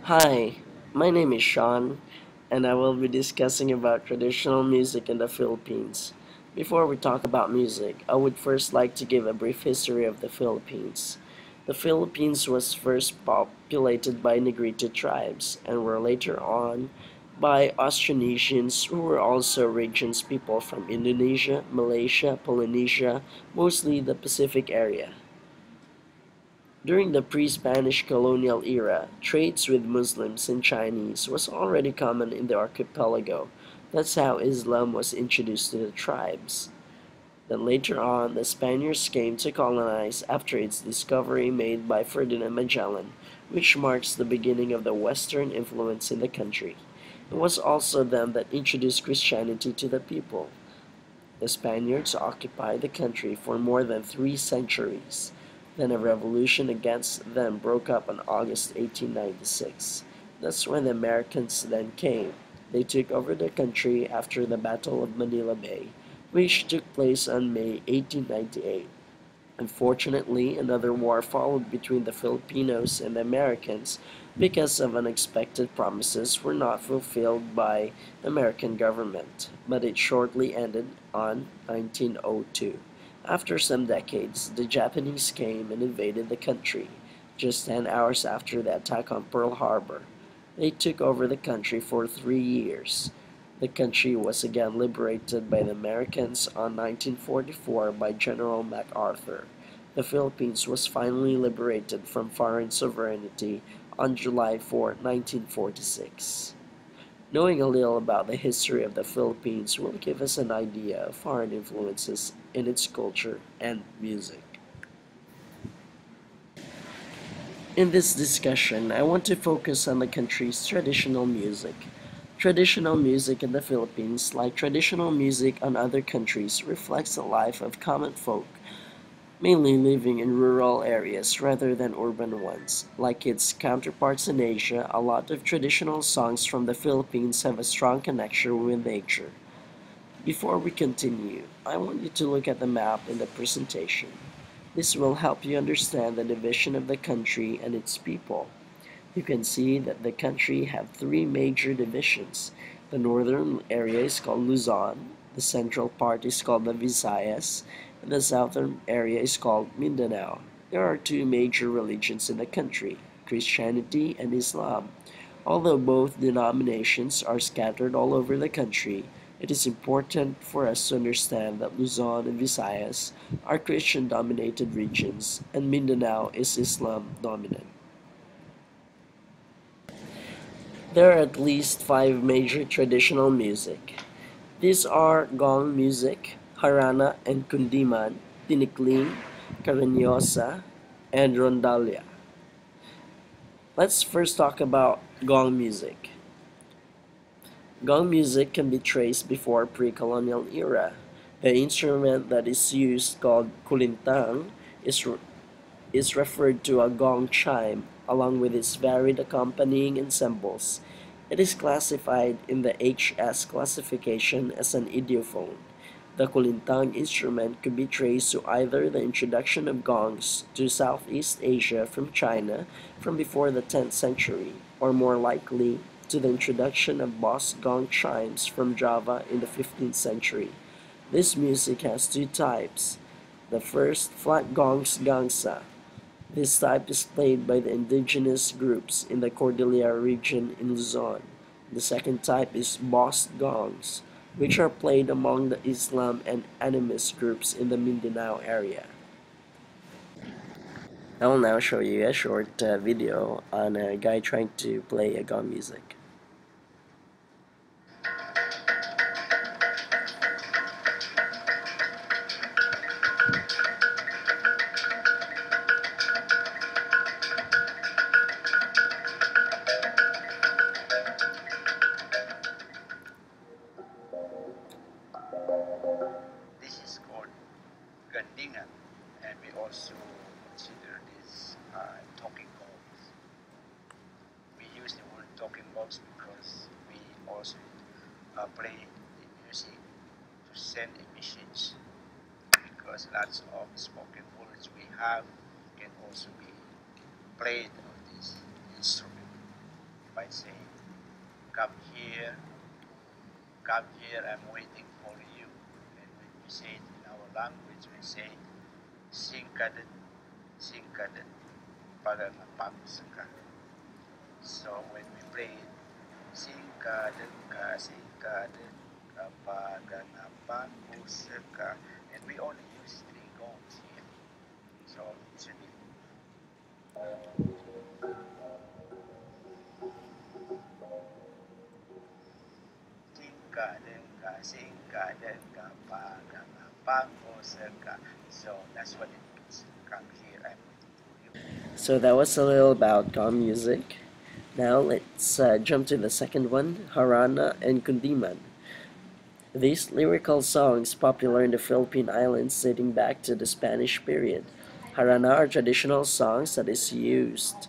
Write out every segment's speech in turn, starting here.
Hi, my name is Sean, and I will be discussing about traditional music in the Philippines. Before we talk about music, I would first like to give a brief history of the Philippines. The Philippines was first populated by Negrito tribes and were later on by Austronesians who were also regions people from Indonesia, Malaysia, Polynesia, mostly the Pacific area. During the pre-Spanish colonial era, trades with Muslims and Chinese was already common in the archipelago. That's how Islam was introduced to the tribes. Then later on, the Spaniards came to colonize after its discovery made by Ferdinand Magellan, which marks the beginning of the Western influence in the country. It was also them that introduced Christianity to the people. The Spaniards occupied the country for more than 3 centuries. Then a revolution against them broke up on August 1896. That's when the Americans then came. They took over the country after the Battle of Manila Bay, which took place on May 1898. Unfortunately, another war followed between the Filipinos and the Americans because of unexpected promises were not fulfilled by the American government, but it shortly ended on 1902. After some decades, the Japanese came and invaded the country, just 10 hours after the attack on Pearl Harbor. They took over the country for 3 years. The country was again liberated by the Americans on 1944 by General MacArthur. The Philippines was finally liberated from foreign sovereignty on July 4, 1946. Knowing a little about the history of the Philippines will give us an idea of foreign influences in its culture and music. In this discussion, I want to focus on the country's traditional music. Traditional music in the Philippines, like traditional music on other countries, reflects the life of common folk, mainly living in rural areas rather than urban ones. Like its counterparts in Asia, a lot of traditional songs from the Philippines have a strong connection with nature. Before we continue, I want you to look at the map in the presentation. This will help you understand the division of the country and its people. You can see that the country have three major divisions. The northern area is called Luzon, the central part is called the Visayas, and the southern area is called Mindanao. There are two major religions in the country, Christianity and Islam. Although both denominations are scattered all over the country, it is important for us to understand that Luzon and Visayas are Christian-dominated regions, and Mindanao is Islam-dominant. There are at least five major traditional music. These are gong music, harana and kundiman, tinikling, karanyosa, and rondalia. Let's first talk about gong music. Gong music can be traced before pre-colonial era. The instrument that is used, called kulintang, is, is referred to a gong chime, along with its varied accompanying ensembles. It is classified in the HS classification as an idiophone. The kulintang instrument could be traced to either the introduction of gongs to Southeast Asia from China from before the 10th century, or more likely, to the introduction of boss gong chimes from Java in the 15th century. This music has two types. The first, flat gongs gangsa. This type is played by the indigenous groups in the Cordillera region in Luzon. The second type is bossed gongs, which are played among the Islam and animist groups in the Mindanao area. I will now show you a short video on a guy trying to play a gong music. This is called gandingan, and we also consider this talking box. We use the word talking box because we also play the music to send a message. Because lots of spoken words we have can also be played on this instrument. might say, come here, come here, I'm waiting for you. And when we say it in our language, we say, singkadet, pagangapang saka. So when we play it, singkadet ka, pagangapang saka. And we only use three goals here. So listen it. Singkadet ka, pagangapang saka. So that's what it means. Come here, I'm waiting for you. So that was a little about calm music. Now let's jump to the second one, Harana and Kundiman. These lyrical songs, popular in the Philippine Islands dating back to the Spanish period. Harana are traditional songs that is used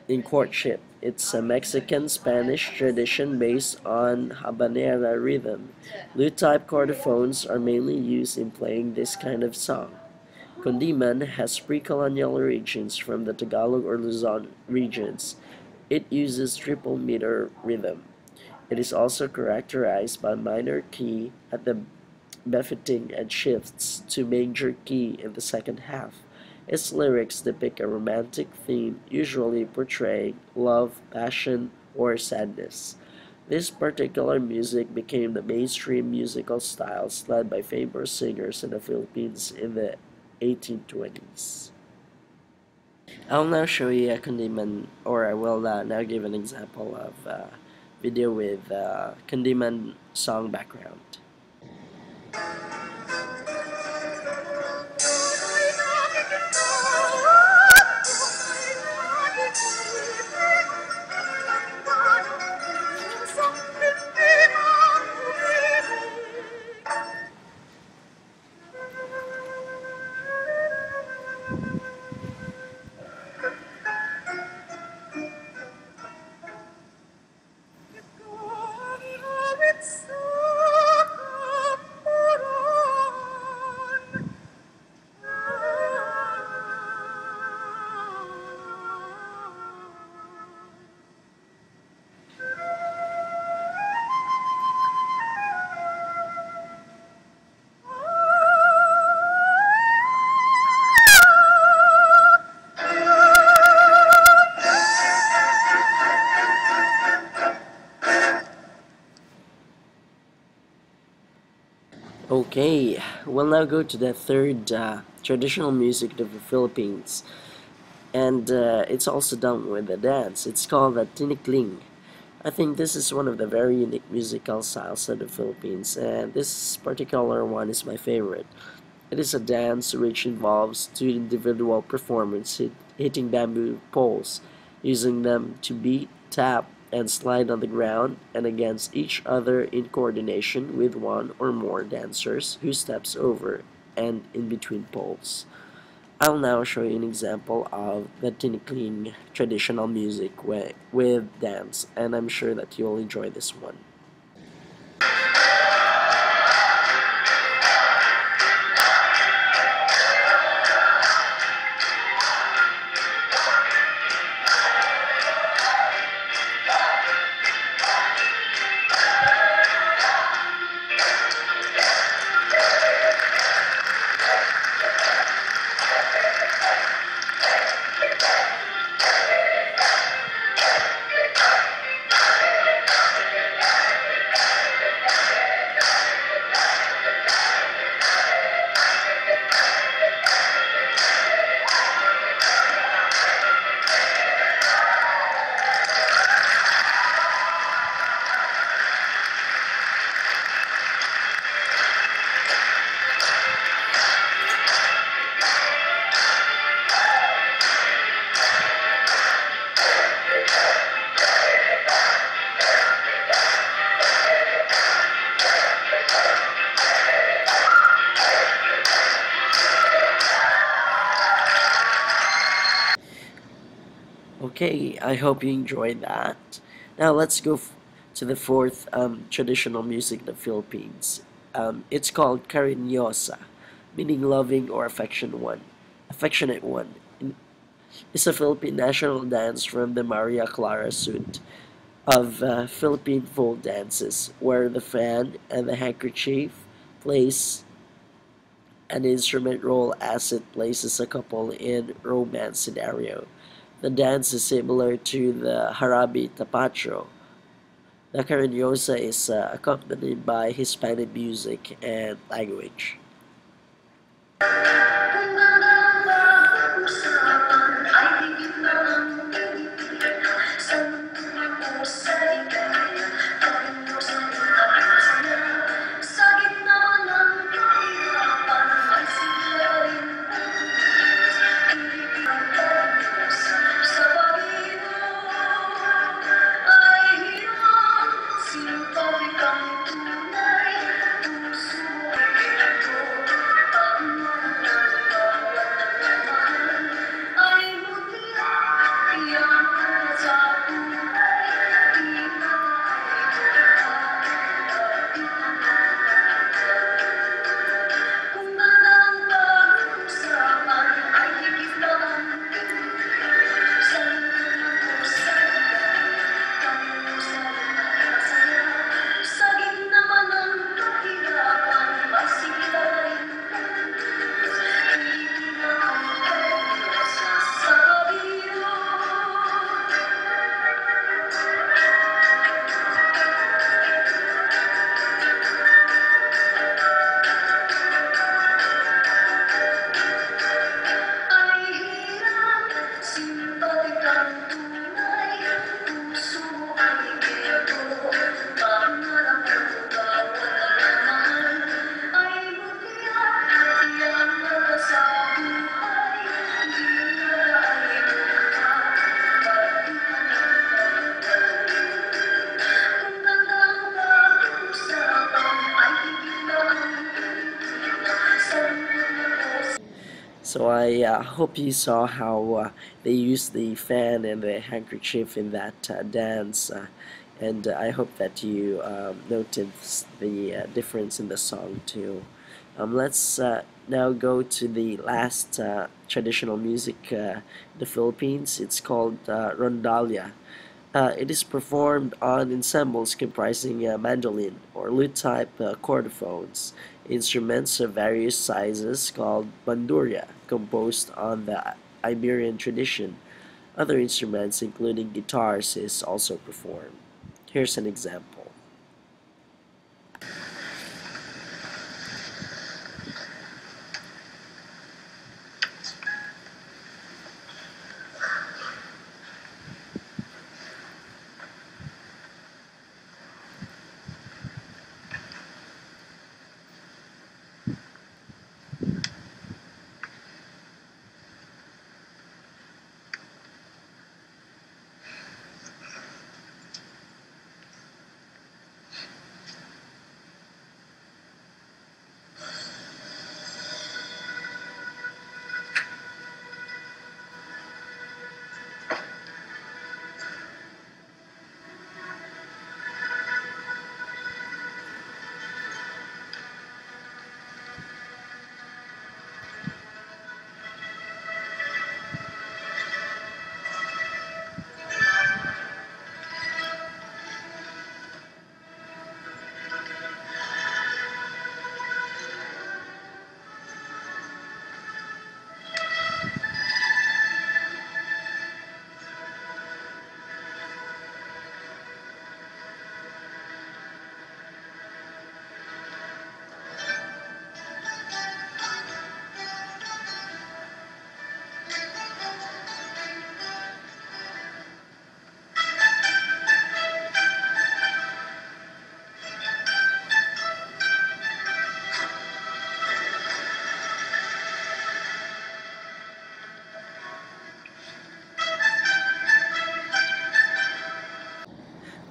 in courtship. It's a Mexican-Spanish tradition based on habanera rhythm. Lute-type chordophones are mainly used in playing this kind of song. Kundiman has pre-colonial origins from the Tagalog or Luzon regions. It uses triple meter rhythm. It is also characterized by minor key at the benefiting and shifts to major key in the second half. Its lyrics depict a romantic theme, usually portraying love, passion, or sadness. This particular music became the mainstream musical styles led by famous singers in the Philippines in the 1820s. I'll now show you a Kundiman, or I will now give an example of video with Kundiman song background. Okay, we'll now go to the third traditional music of the Philippines, and it's also done with a dance. It's called the tinikling. I think this is one of the very unique musical styles of the Philippines, and this particular one is my favorite. It is a dance which involves two individual performers hitting bamboo poles, using them to beat, tap, and slide on the ground and against each other in coordination with one or more dancers who steps over and in between poles. I'll now show you an example of the tinikling traditional music with dance, and I'm sure that you'll enjoy this one. Okay, I hope you enjoyed that. Now let's go to the fourth traditional music of the Philippines. It's called cariñosa, meaning loving or affectionate one. is a Philippine national dance from the Maria Clara suite of Philippine folk dances, where the fan and the handkerchief plays an instrument role as it places a couple in romance scenario. The dance is similar to the Harabi Tapacho. The Carinyosa is accompanied by Hispanic music and language. So I hope you saw how they used the fan and the handkerchief in that dance, and I hope that you noticed the difference in the song too. Let's now go to the last traditional music in the Philippines. It's called rondalia. It is performed on ensembles comprising mandolin or lute-type chordophones, instruments of various sizes called bandurria, composed on the Iberian tradition. Other instruments, including guitars, is also performed. Here's an example.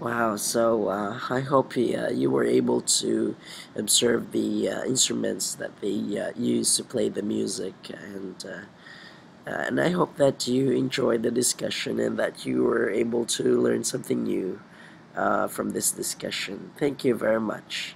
Wow, so I hope you were able to observe the instruments that they use to play the music, and I hope that you enjoyed the discussion and that you were able to learn something new from this discussion. Thank you very much.